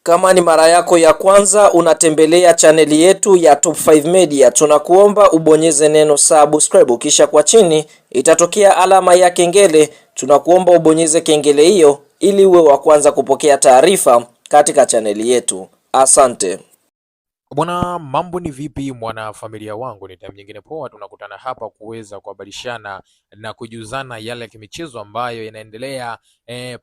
Kama ni mara yako ya kwanza unatembelea chaneli yetu ya Top 5 Media, tunakuomba ubonyeze neno subscribe, kisha kwa chini itatokea alama ya kengele. Tunakuomba ubonyeze kengele hiyo ili uwe wa kwanza kupokea taarifa katika chaneli yetu. Asante. Bwana, mambo ni vipi mwana familia wangu? Ni time nyingine poa, tunakutana hapa kuweza kuhabarishana na kujuzana yale ya kimichezo ambayo yanaendelea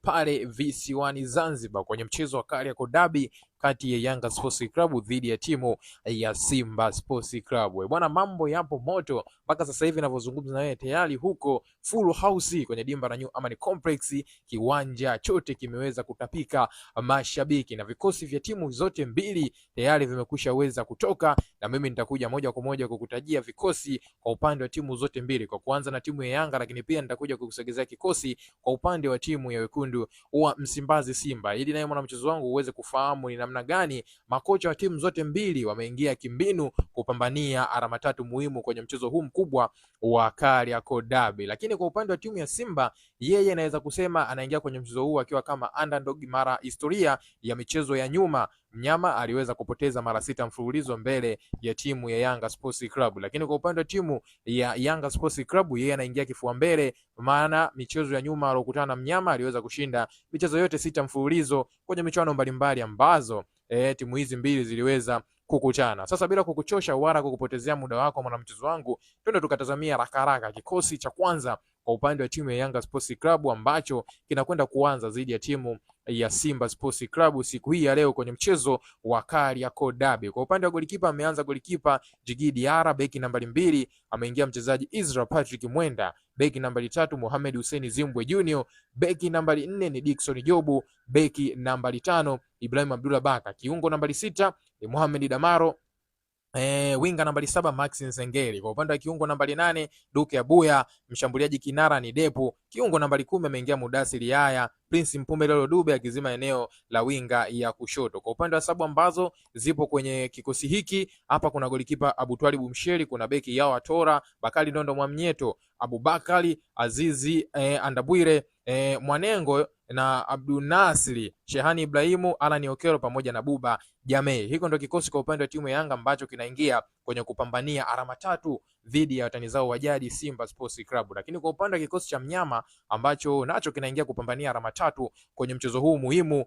pale visiwani Zanzibar kwenye mchezo wa Kariakoo Derby kati ya Yanga Sports Club dhidi ya timu ya Simba Sports Club. Bwana, mambo yapo moto mpaka sasa hivi ninavyozungumza na wewe, tayari huko full house kwenye dimba la New Amani Complex, kiwanja chote kimeweza kutapika mashabiki na vikosi vya timu zote mbili tayari vimekwisha weza kutoka, na mimi nitakuja moja kwa moja kukutajia vikosi kwa upande wa timu zote mbili, kwa kuanza na timu ya Yanga, lakini pia nitakuja kukusogezea kikosi kwa upande wa timu ya wekundu wa Msimbazi Simba, ili naye mwana mchezo wangu uweze kufahamu ni namna gani makocha wa timu zote mbili wameingia kimbinu kupambania alama tatu muhimu kwenye mchezo huu mkubwa wa Kariakoo Derby. Lakini kwa upande wa timu ya Simba, yeye anaweza kusema anaingia kwenye mchezo huu akiwa kama underdog. Mara historia ya michezo ya nyuma, mnyama aliweza kupoteza mara 6 mfululizo mbele ya timu ya Yanga Sports Club. Lakini kwa upande wa timu ya Yanga Sports Club, yeye anaingia kifua mbele, maana michezo ya nyuma alokutana na mnyama aliweza kushinda michezo yote 6 mfululizo kwenye michuano mbalimbali ambazo timu hizi mbili ziliweza kukutana. Sasa bila kukuchosha wala kukupotezea muda wako mwanamchezo wangu, twende tukatazamia haraka kikosi cha kwanza kwa upande wa timu ya Yanga Sports Club ambacho kinakwenda kuanza dhidi ya timu ya Simba Sports Club siku hii ya leo kwenye mchezo wa Kariakoo Derby. Kwa upande wa golikipa, ameanza golikipa Djigui Diarra, beki nambari 2 ameingia mchezaji Israel Patrick Mwenda, beki nambari 3 Mohamed Hussein Zimbwe Junior, beki nambari 4 ni Dickson Jobu, beki nambari 5 Ibrahim Abdullah Baka, kiungo nambari 6 ni Mohamed Damaro, winga nambari 7 Max Nsengeli. Kwa upande wa kiungo nambari 8 Duke Abuya, mshambuliaji kinara ni Depu, kiungo nambari 10 ameingia Mudasiri Yaya, Prince Mpumelelo Dube akizima eneo la winga ya kushoto. Kwa upande wa sabu ambazo zipo kwenye kikosi hiki, hapa kuna golikipa Abutwalibu Msheri, kuna beki Yao Tora, Bakari Ndondo Mwamnyeto, Abubakari Azizi Andabwire, Mwanengo na Abdul Nasri, Shehani Ibrahimu, Alan Okero pamoja na Buba Jamei. Hiko ndio kikosi kwa upande wa timu ya Yanga ambacho kinaingia kwenye kupambania alama tatu dhidi ya watani zao wa jadi Simba Sports Club. Lakini kwa upande wa kikosi cha mnyama ambacho nacho kinaingia kupambania alama tatu kwenye mchezo huu muhimu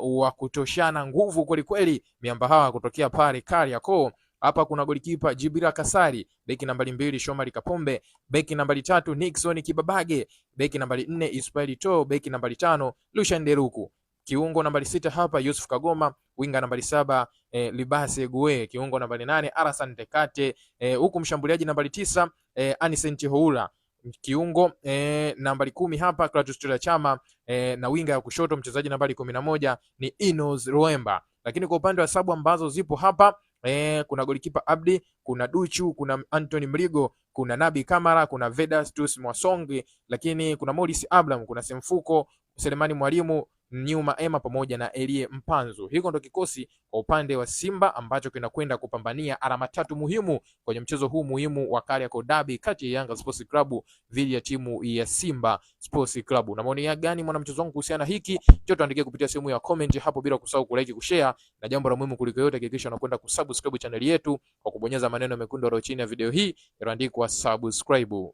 wa kutoshana nguvu kweli kweli, miamba hawa kutokea pale Kariakoo. Hapa kuna golikipa Jibira Kasari, beki nambari 2 Shomari Kapombe, beki nambari 3 Nixon Kibabage, beki nambari 4 Ismail To, beki nambari 5 Lushan Deruku, kiungo nambari 6 hapa Yusuf Kagoma, winga nambari 7 Libase Gue, kiungo nambari 8 Arasan Tekate, huku mshambuliaji nambari 9 Anisenti Houla, kiungo nambari 10 hapa Kratos Chama, na winga ya kushoto mchezaji nambari 11 ni Inos Roemba. Lakini kwa upande wa sabu ambazo zipo hapa, kuna golikipa Abdi, kuna Duchu, kuna Anthony Mrigo, kuna Nabi Kamara, kuna Vedastus Mwasongi, lakini kuna Morris Abraham, kuna Semfuko, Selemani Mwalimu, Nyuma Ema pamoja na Elie Mpanzu. Hiko ndo kikosi kwa upande wa Simba ambacho kinakwenda kupambania alama tatu muhimu kwenye mchezo huu muhimu wa Kariakoo Derby kati ya Yanga Sports Club dhidi ya timu ya Simba Sports Club. Na maoni gani mwana mchezo wangu kuhusiana hiki? Njoo tuandikie kupitia sehemu ya comment hapo, bila kusahau kulike, kushare, na jambo la muhimu kuliko yote hakikisha unakwenda kusubscribe channel yetu kwa kubonyeza maneno mekundu hapo chini ya video hii yaliyoandikwa subscribe.